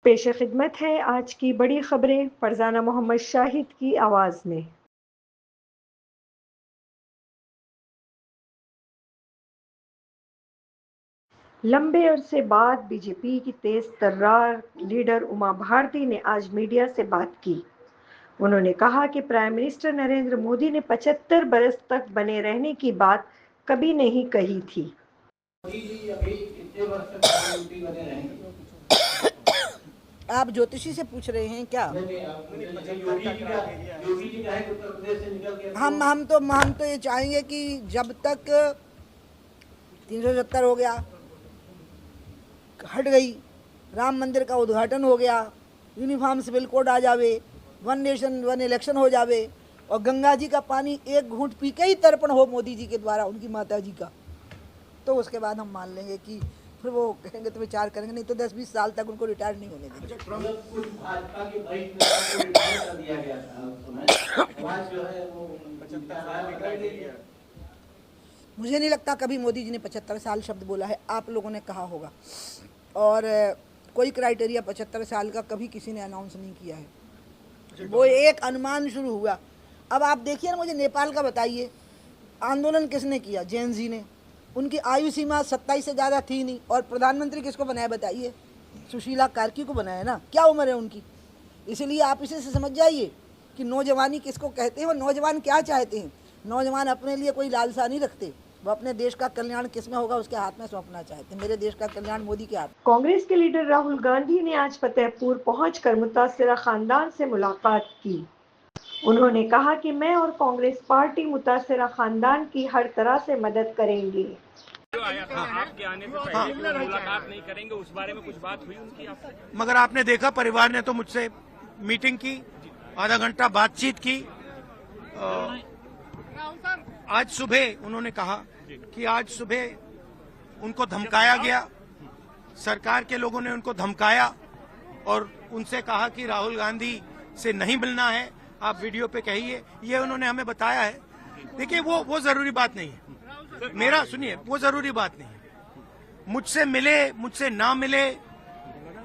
पेश खिदमत है आज की बड़ी खबरें फरजाना मोहम्मद शाहिद की आवाज में। लंबे अरसे बाद बीजेपी की तेज तर्रार लीडर उमा भारती ने आज मीडिया से बात की। उन्होंने कहा कि प्राइम मिनिस्टर नरेंद्र मोदी ने 75 बरस तक बने रहने की बात कभी नहीं कही थी। आप ज्योतिषी से पूछ रहे हैं क्या? हम तो ये चाहेंगे कि जब तक 370 हो गया, हट गई, राम मंदिर का उद्घाटन हो गया, यूनिफॉर्म सिविल कोड आ जावे, वन नेशन वन इलेक्शन हो जावे और गंगा जी का पानी एक घूंट पी के ही तर्पण हो मोदी जी के द्वारा उनकी माता जी का, तो उसके बाद हम मान लेंगे कि फिर वो कहेंगे तो विचार करेंगे, नहीं तो 10-20 साल तक उनको रिटायर नहीं होने देंगे। मुझे नहीं लगता कभी मोदी जी ने 75 साल शब्द बोला है, आप लोगों ने कहा होगा, और कोई क्राइटेरिया 75 साल का कभी किसी ने अनाउंस नहीं किया है, वो एक अनुमान शुरू हुआ। अब आप देखिए ना, मुझे नेपाल का बताइए, आंदोलन किसने किया? जैन जी ने। उनकी आयु सीमा 27 से ज़्यादा थी नहीं, और प्रधानमंत्री किसको बनाया बताइए? सुशीला कार्की को बनाया ना। क्या उम्र है उनकी? इसलिए आप इसे से समझ जाइए कि नौजवानी किसको कहते हैं और नौजवान क्या चाहते हैं। नौजवान अपने लिए कोई लालसा नहीं रखते, वो अपने देश का कल्याण किसमें होगा उसके हाथ में सौंपना चाहते हैं। मेरे देश का कल्याण मोदी के हाथ। कांग्रेस के लीडर राहुल गांधी ने आज फतेहपुर पहुंचकर मुतासिरा खानदान से मुलाकात की। उन्होंने कहा कि मैं और कांग्रेस पार्टी मुतासिरा खानदान की हर तरह से मदद करेंगे। आपके आने से पहले मुलाकात नहीं करेंगे, उस बारे में कुछ बात हुई उनकी आपसे? मगर आपने देखा, परिवार ने तो मुझसे मीटिंग की, आधा घंटा बातचीत की। आज सुबह उन्होंने कहा कि आज सुबह उनको धमकाया गया, सरकार के लोगों ने उनको धमकाया और उनसे कहा कि राहुल गांधी से नहीं मिलना है, आप वीडियो पे कहिए। ये उन्होंने हमें बताया है। देखिए, वो जरूरी बात नहीं है। मेरा सुनिए, वो जरूरी बात नहीं है। मुझसे मिले मुझसे ना मिले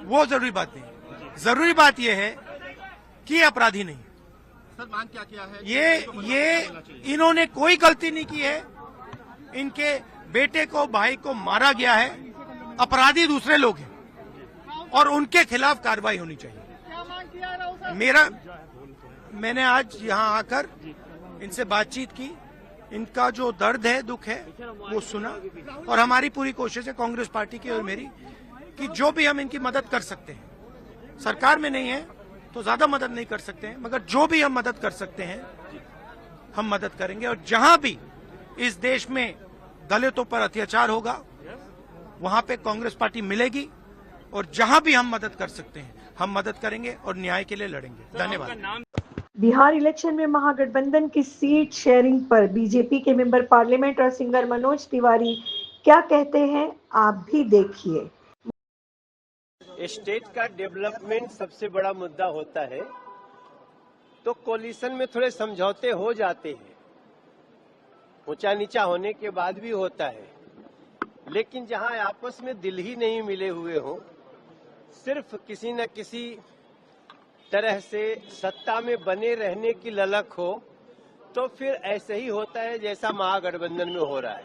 वो जरूरी बात नहीं। जरूरी बात ये है कि अपराधी नहीं। सर, मांग क्या किया है? ये इन्होंने कोई गलती नहीं की है। इनके बेटे को, भाई को मारा गया है। अपराधी दूसरे लोग हैं और उनके खिलाफ कार्रवाई होनी चाहिए। क्या मांग किया मैंने आज यहाँ आकर इनसे बातचीत की, इनका जो दर्द है, दुख है, वो सुना, और हमारी पूरी कोशिश है, कांग्रेस पार्टी की और मेरी, कि जो भी हम इनकी मदद कर सकते हैं, सरकार में नहीं है तो ज्यादा मदद नहीं कर सकते हैं, मगर जो भी हम मदद कर सकते हैं हम मदद करेंगे। और जहां भी इस देश में दलितों पर अत्याचार होगा वहां पे कांग्रेस पार्टी मिलेगी, और जहां भी हम मदद कर सकते हैं हम मदद करेंगे और न्याय के लिए लड़ेंगे। धन्यवाद। बिहार इलेक्शन में महागठबंधन की सीट शेयरिंग पर बीजेपी के मेंबर पार्लियामेंट और सिंगर मनोज तिवारी क्या कहते हैं, आप भी देखिए। स्टेट का डेवलपमेंट सबसे बड़ा मुद्दा होता है, तो कोलिशन में थोड़े समझौते हो जाते हैं, ऊंचा नीचा होने के बाद भी होता है, लेकिन जहां आपस में दिल ही नहीं मिले हुए हो, सिर्फ किसी न किसी तरह से सत्ता में बने रहने की ललक हो, तो फिर ऐसे ही होता है जैसा महागठबंधन में हो रहा है।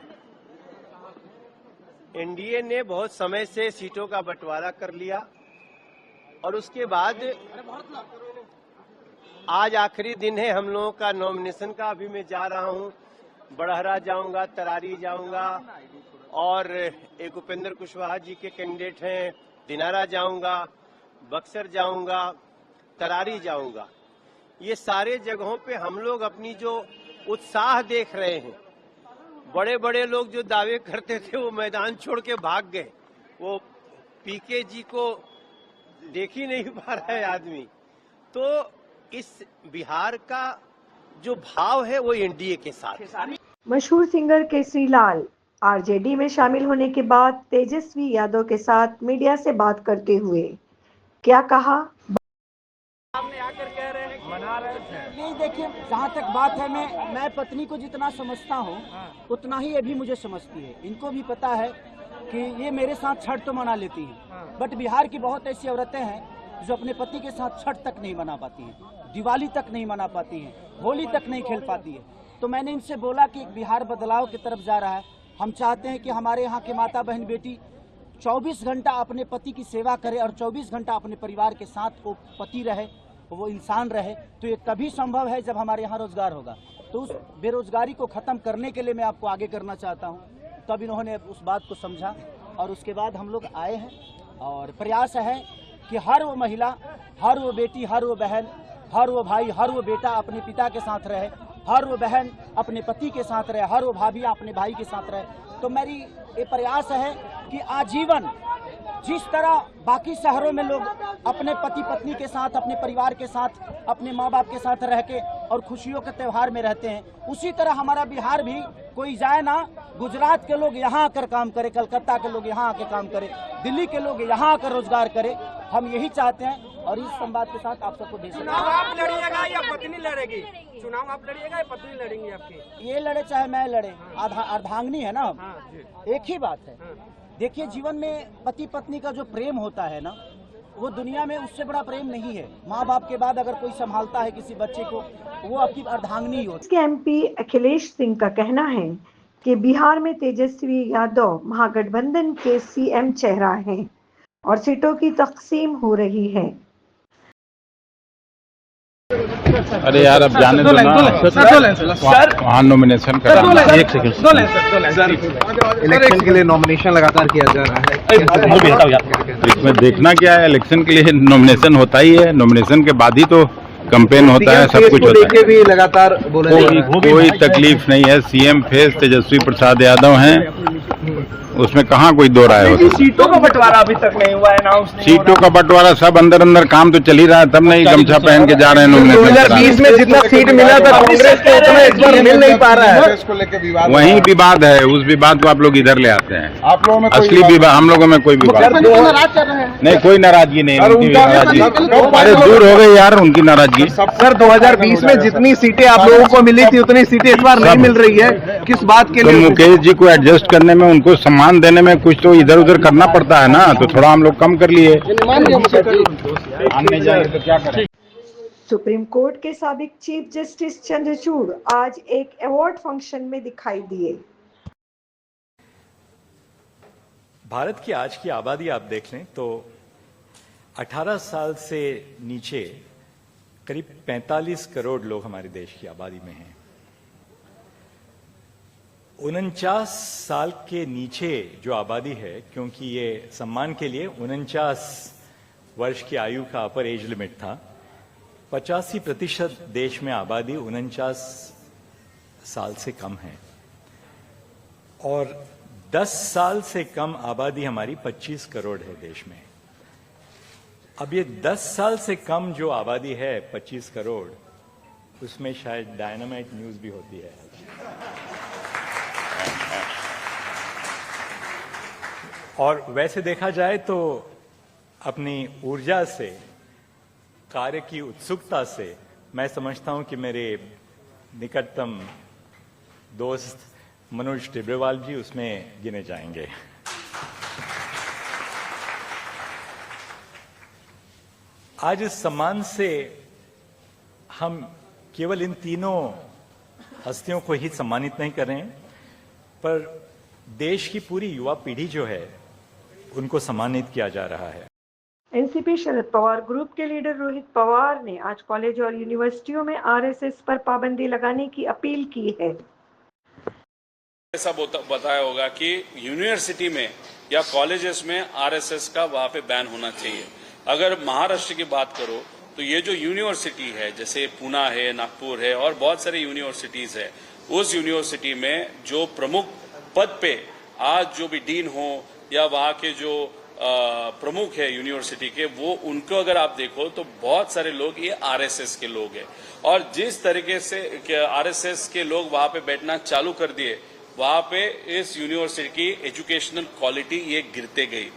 एनडीए ने बहुत समय से सीटों का बंटवारा कर लिया और उसके बाद आज आखिरी दिन है हम लोगों का नॉमिनेशन का। अभी मैं जा रहा हूं, बड़हरा जाऊंगा, तरारी जाऊंगा, और एक उपेंद्र कुशवाहा जी के कैंडिडेट हैं, दिनारा जाऊंगा, बक्सर जाऊंगा, तरारी जाऊंगा। ये सारे जगहों पे हम लोग अपनी जो उत्साह देख रहे हैं, बड़े बड़े लोग जो दावे करते थे वो मैदान छोड़ के भाग गए, वो पीके जी को देख ही नहीं पा रहा है आदमी। तो इस बिहार का जो भाव है वो एनडीए के साथ। मशहूर सिंगर केसरी लाल आरजेडी में शामिल होने के बाद तेजस्वी यादव के साथ मीडिया से बात करते हुए क्या कहा? नहीं, देखिए, जहाँ तक बात है, मैं पत्नी को जितना समझता हूँ उतना ही ये भी मुझे समझती है। इनको भी पता है कि ये मेरे साथ छठ तो मना लेती है, बट बिहार की बहुत ऐसी औरतें हैं जो अपने पति के साथ छठ तक नहीं मना पाती हैं, दिवाली तक नहीं मना पाती हैं, होली तक नहीं खेल पाती है। तो मैंने इनसे बोला कि एक बिहार बदलाव की तरफ जा रहा है। हम चाहते हैं कि हमारे यहाँ के माता बहन बेटी 24 घंटा अपने पति की सेवा करे और 24 घंटा अपने परिवार के साथ वो पति रहे, वो इंसान रहे। तो ये तभी संभव है जब हमारे यहाँ रोजगार होगा। तो उस बेरोजगारी को खत्म करने के लिए मैं आपको आगे करना चाहता हूँ। तब इन्होंने उस बात को समझा और उसके बाद हम लोग आए हैं और प्रयास है कि हर वो महिला, हर वो बेटी, हर वो बहन, हर वो भाई, हर वो बेटा अपने पिता के साथ रहे, हर वो बहन अपने पति के साथ रहे, हर वो भाभी अपने भाई के साथ रहे। तो मेरी ये प्रयास है कि आजीवन जिस तरह बाकी शहरों में लोग अपने पति पत्नी के साथ, अपने परिवार के साथ, अपने माँ बाप के साथ रह के और खुशियों के त्यौहार में रहते हैं, उसी तरह हमारा बिहार भी कोई जाए ना, गुजरात के लोग यहाँ आकर काम करे, कलकत्ता के लोग यहाँ आकर काम करे, दिल्ली के लोग यहाँ आकर रोजगार करे। हम यही चाहते हैं और इस संवाद के साथ आप सबको दे सकते हैं। चुनाव आप लड़िएगा या पत्नी लड़ेगी? चुनाव आप लड़िएगा या पत्नी लड़ेंगी आपकी? ये लड़े चाहे मैं लड़े, अर्धांगिनी है ना, एक ही बात है। देखिए, जीवन में पति पत्नी का जो प्रेम होता है ना, वो दुनिया में उससे बड़ा प्रेम नहीं है। माँ बाप के बाद अगर कोई संभालता है किसी बच्चे को, वो आपकी अर्धांगिनी होती है। इसके एमपी अखिलेश सिंह का कहना है कि बिहार में तेजस्वी यादव महागठबंधन के सीएम चेहरा हैं और सीटों की तकसीम हो रही है। अरे यार, अब जाने दो ना, वहाँ नॉमिनेशन करा। एक सेकंड, इलेक्शन के लिए नॉमिनेशन लगातार किया जा रहा है। इसमें देखना क्या है, इलेक्शन के लिए नॉमिनेशन होता ही है, नॉमिनेशन के बाद ही तो कैंपेन होता है, सब कुछ होता है। भी लगातार कोई तकलीफ नहीं है। सीएम फेस तेजस्वी प्रसाद यादव हैं, उसमें कहाँ कोई दो राय होती है। सीटों का बंटवारा अभी तक नहीं हुआ है, अनाउंस नहीं। सीटों का बंटवारा सब अंदर अंदर काम तो चल ही रहा है, तब नहीं गमछा पहन के जा रहे हैं नॉमिनेशन। 2020 में जितना सीट मिला था कांग्रेस को, उतना इस बार मिल नहीं पा रहा है। वही विवाद है, उस विवाद को आप लोग इधर ले आते हैं। आप लोगों में असली विवाद, हम लोगों में कोई विवाद नहीं, कोई नाराजगी नहीं। उनकी नाराजगी अरे दूर हो गई यार, उनकी नाराजगी। सर 2020 में जितनी सीटें आप लोगों को मिली थी, उतनी सीटें इस बार नहीं मिल रही है, किस बात के लिए? मुकेश जी को एडजस्ट करने में, उनको सम्मान देने में कुछ तो इधर उधर करना पड़ता है ना, तो थोड़ा हम लोग कम कर लिए। तो क्या करें। सुप्रीम कोर्ट के साबिक चीफ जस्टिस चंद्रचूड़ आज एक अवार्ड फंक्शन में दिखाई दिए। भारत की आज की आबादी आप देख लें तो 18 साल से नीचे करीब 45 करोड़ लोग हमारे देश की आबादी में हैं। 49 साल के नीचे जो आबादी है, क्योंकि ये सम्मान के लिए 49 वर्ष की आयु का अपर एज लिमिट था, 85% देश में आबादी 49 साल से कम है और 10 साल से कम आबादी हमारी 25 करोड़ है देश में। अब ये 10 साल से कम जो आबादी है 25 करोड़, उसमें शायद डायनामाइट न्यूज भी होती है। और वैसे देखा जाए तो अपनी ऊर्जा से, कार्य की उत्सुकता से, मैं समझता हूं कि मेरे निकटतम दोस्त मनोज टिब्रेवाल जी उसमें गिने जाएंगे। आज इस सम्मान से हम केवल इन तीनों हस्तियों को ही सम्मानित नहीं कर रहे हैं, पर देश की पूरी युवा पीढ़ी जो है उनको सम्मानित किया जा रहा है। एनसीपी शरद पवार ग्रुप के लीडर रोहित पवार ने आज कॉलेज और यूनिवर्सिटियों में आरएसएस पर पाबंदी लगाने की अपील की है। ऐसा बताया होगा कि यूनिवर्सिटी में या कॉलेजेस में आरएसएस का वहां पे बैन होना चाहिए। अगर महाराष्ट्र की बात करो तो ये जो यूनिवर्सिटी है, जैसे पूना है, नागपुर है और बहुत सारे यूनिवर्सिटीज है, उस यूनिवर्सिटी में जो प्रमुख पद पे आज जो भी डीन हो या वहां के जो प्रमुख है यूनिवर्सिटी के, वो उनको अगर आप देखो तो बहुत सारे लोग ये आरएसएस के लोग हैं। और जिस तरीके से आरएसएस के लोग वहां पे बैठना चालू कर दिए, वहां पे इस यूनिवर्सिटी की एजुकेशनल क्वालिटी ये गिरते गई।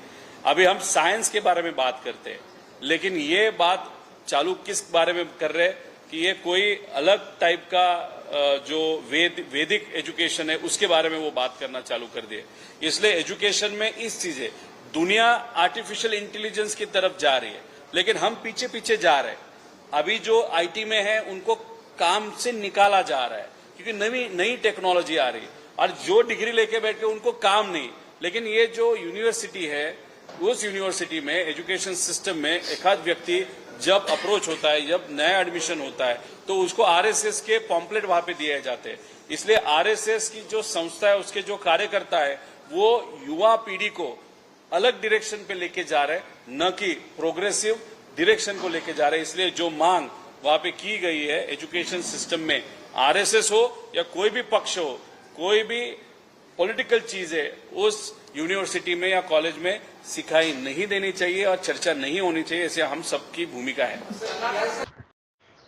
अभी हम साइंस के बारे में बात करते हैं, लेकिन ये बात चालू किस बारे में कर रहे हैं कि ये कोई अलग टाइप का जो वैदिक एजुकेशन है उसके बारे में वो बात करना चालू कर दिए। इसलिए एजुकेशन में इस चीजें, दुनिया आर्टिफिशियल इंटेलिजेंस की तरफ जा रही है, लेकिन हम पीछे पीछे जा रहे हैं। अभी जो आईटी में है उनको काम से निकाला जा रहा है क्योंकि नई टेक्नोलॉजी आ रही है, और जो डिग्री लेके बैठ के उनको काम नहीं। लेकिन ये जो यूनिवर्सिटी है, उस यूनिवर्सिटी में एजुकेशन सिस्टम में एक आध व्यक्ति जब अप्रोच होता है, जब नया एडमिशन होता है, तो उसको आरएसएस के पॉम्पलेट वहां पे दिए जाते हैं। इसलिए आरएसएस की जो संस्था है, उसके जो कार्यकर्ता है, वो युवा पीढ़ी को अलग डायरेक्शन पे लेके जा रहे हैं, न कि प्रोग्रेसिव डायरेक्शन को लेके जा रहे हैं। इसलिए जो मांग वहां पे की गई है एजुकेशन सिस्टम में, आरएसएस हो या कोई भी पक्ष हो, कोई भी पॉलिटिकल चीज है, उस यूनिवर्सिटी में या कॉलेज में सिखाई नहीं देनी चाहिए और चर्चा नहीं होनी चाहिए। ऐसे हम सबकी भूमिका है।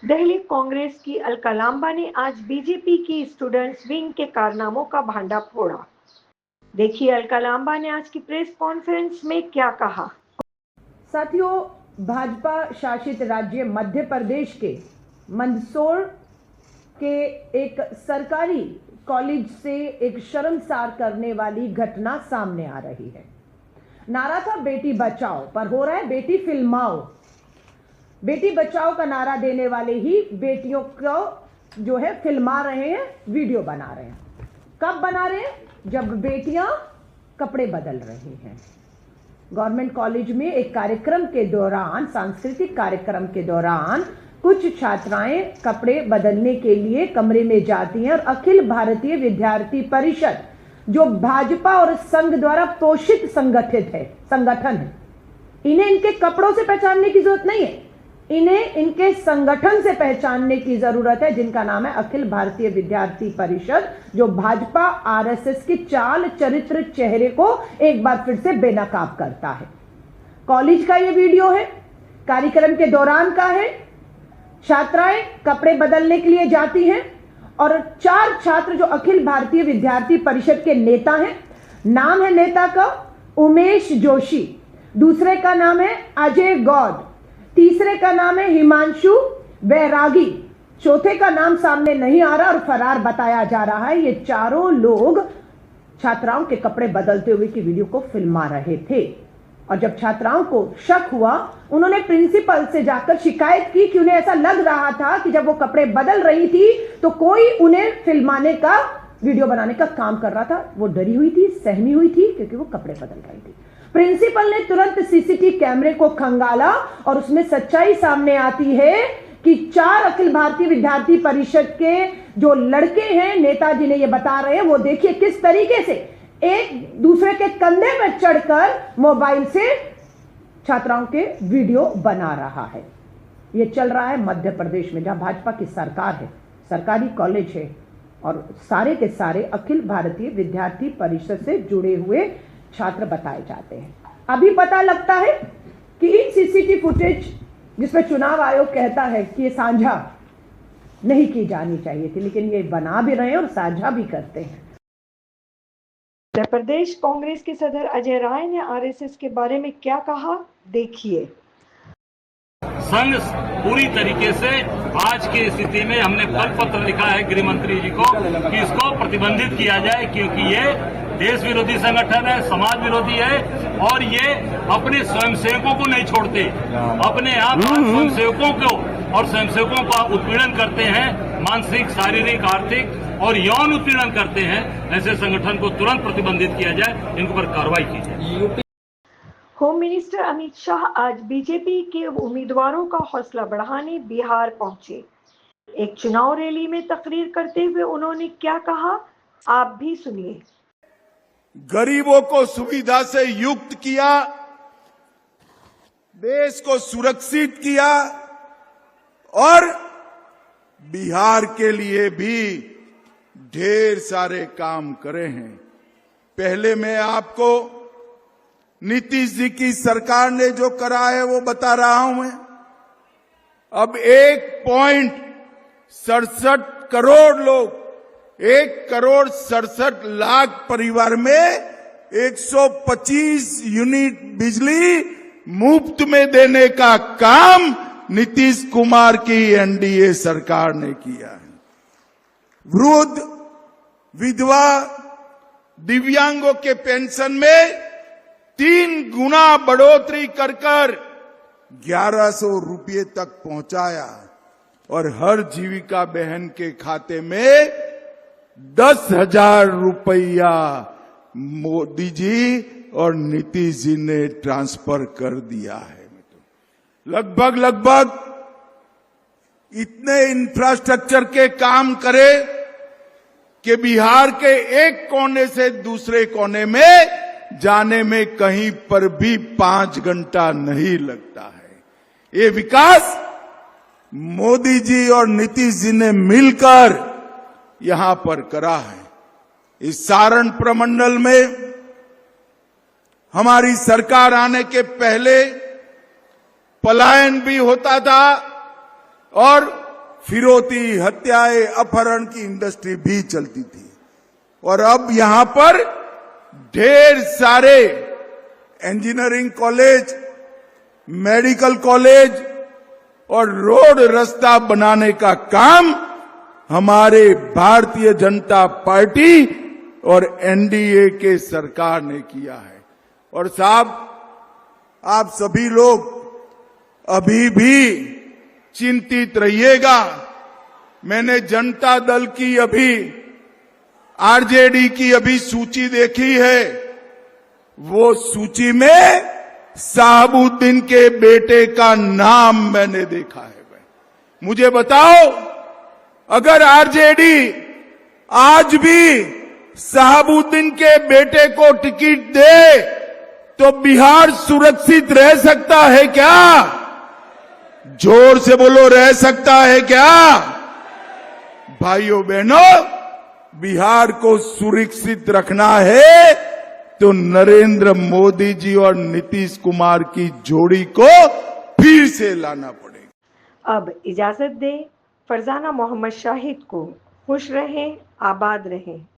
दिल्ली कांग्रेस की अलका लांबा ने आज बीजेपी की स्टूडेंट्स विंग के कारनामों का भांडा फोड़ा। देखिए अलका लांबा ने आज की प्रेस कॉन्फ्रेंस में क्या कहा। साथियों, भाजपा शासित राज्य मध्य प्रदेश के मंदसौर के एक सरकारी कॉलेज से एक शर्मसार करने वाली घटना सामने आ रही है। नारा था बेटी बचाओ, पर हो रहा है बेटी फिल्माओ। बेटी बचाओ का नारा देने वाले ही बेटियों को जो है फिल्मा रहे हैं, वीडियो बना रहे हैं। कब बना रहे हैं? जब बेटियां कपड़े बदल रही हैं। गवर्नमेंट कॉलेज में एक कार्यक्रम के दौरान, सांस्कृतिक कार्यक्रम के दौरान, कुछ छात्राएं कपड़े बदलने के लिए कमरे में जाती हैं और अखिल भारतीय विद्यार्थी परिषद, जो भाजपा और संघ द्वारा पोषित संगठन है, इन्हें इनके कपड़ों से पहचानने की जरूरत नहीं है, इन्हें इनके संगठन से पहचानने की जरूरत है, जिनका नाम है अखिल भारतीय विद्यार्थी परिषद, जो भाजपा आरएसएस की चाल चरित्र चेहरे को एक बार फिर से बेनकाब करता है। कॉलेज का यह वीडियो है, कार्यक्रम के दौरान का है। छात्राएं कपड़े बदलने के लिए जाती हैं और 4 छात्र जो अखिल भारतीय विद्यार्थी परिषद के नेता हैं, नाम है नेता का उमेश जोशी, दूसरे का नाम है अजय गौड़, तीसरे का नाम है हिमांशु बैरागी, चौथे का नाम सामने नहीं आ रहा और फरार बताया जा रहा है। ये चारों लोग छात्राओं के कपड़े बदलते हुए की वीडियो को फिल्मा रहे थे और जब छात्राओं को शक हुआ, उन्होंने प्रिंसिपल से जाकर शिकायत की कि उन्हें ऐसा लग रहा था कि जब वो कपड़े बदल रही थी तो कोई उन्हें फिल्माने का, वीडियो बनाने का काम कर रहा था। वो डरी हुई थी, सहमी हुई थी, क्योंकि वो कपड़े बदल रही थी। प्रिंसिपल ने तुरंत सीसीटीवी कैमरे को खंगाला और उसमें सच्चाई सामने आती है कि 4 अखिल भारतीय विद्यार्थी परिषद के जो लड़के हैं, नेताजी ने ये बता रहे हैं, वो देखिए किस तरीके से एक दूसरे के कंधे पर चढ़कर मोबाइल से छात्राओं के वीडियो बना रहा है। ये चल रहा है मध्य प्रदेश में, जहां भाजपा की सरकार है, सरकारी कॉलेज है और सारे के सारे अखिल भारतीय विद्यार्थी परिषद से जुड़े हुए छात्र बताए जाते हैं। अभी पता लगता है कि इन सीसीटीवी फुटेज, जिसमें चुनाव आयोग कहता है कि ये साझा नहीं की जानी चाहिए थी, लेकिन ये बना भी रहे हैं और साझा भी करते हैं। उत्तर प्रदेश कांग्रेस के सदर अजय राय ने आरएसएस के बारे में क्या कहा, देखिए। संघ पूरी तरीके से आज की स्थिति में हमने पत्र लिखा है गृह मंत्री जी को कि इसको प्रतिबंधित किया जाए, क्योंकि ये देश विरोधी संगठन है, समाज विरोधी है और ये अपने स्वयंसेवकों को नहीं छोड़ते, अपने आप स्वयंसेवकों को और स्वयंसेवकों का उत्पीड़न करते हैं, मानसिक, शारीरिक, आर्थिक और यौन उत्पीड़न करते हैं। ऐसे संगठन को तुरंत प्रतिबंधित किया जाए, इनके ऊपर कार्रवाई की जाए। होम मिनिस्टर अमित शाह आज बीजेपी के उम्मीदवारों का हौसला बढ़ाने बिहार पहुंचे। एक चुनाव रैली में तकरीर करते हुए उन्होंने क्या कहा, आप भी सुनिए। गरीबों को सुविधा से युक्त किया, देश को सुरक्षित किया और बिहार के लिए भी ढेर सारे काम करे हैं। पहले मैं आपको नीतीश जी की सरकार ने जो करा है वो बता रहा हूं मैं। अब 1.67 करोड़ लोग, 1,67,00,000 परिवार में 125 यूनिट बिजली मुफ्त में देने का काम नीतीश कुमार की एनडीए सरकार ने किया है। वृद्ध, विधवा, दिव्यांगों के पेंशन में 3 गुना बढ़ोतरी कर 1100 रुपये तक पहुंचाया और हर जीविका बहन के खाते में 10,000 रुपया मोदी जी और नीतीश जी ने ट्रांसफर कर दिया है। लगभग इतने इंफ्रास्ट्रक्चर के काम करे कि बिहार के एक कोने से दूसरे कोने में जाने में कहीं पर भी 5 घंटा नहीं लगता है। ये विकास मोदी जी और नीतीश जी ने मिलकर यहां पर करा है। इस सारण प्रमंडल में हमारी सरकार आने के पहले पलायन भी होता था और फिरौती, हत्याएं, अपहरण की इंडस्ट्री भी चलती थी। और अब यहां पर ढेर सारे इंजीनियरिंग कॉलेज, मेडिकल कॉलेज और रोड रास्ता बनाने का काम हमारे भारतीय जनता पार्टी और एनडीए के सरकार ने किया है। और साहब, आप सभी लोग अभी भी चिंतित रहिएगा। मैंने जनता दल की अभी आरजेडी की अभी सूची देखी है। वो सूची में शहाबुद्दीन के बेटे का नाम मैंने देखा है। मुझे बताओ, अगर आरजेडी आज भी शहाबुद्दीन के बेटे को टिकट दे तो बिहार सुरक्षित रह सकता है क्या? जोर से बोलो, रह सकता है क्या? भाइयों बहनों, बिहार को सुरक्षित रखना है तो नरेंद्र मोदी जी और नीतीश कुमार की जोड़ी को फिर से लाना पड़ेगा। अब इजाजत दें फरजाना मोहम्मद शाहिद को। खुश रहें, आबाद रहें।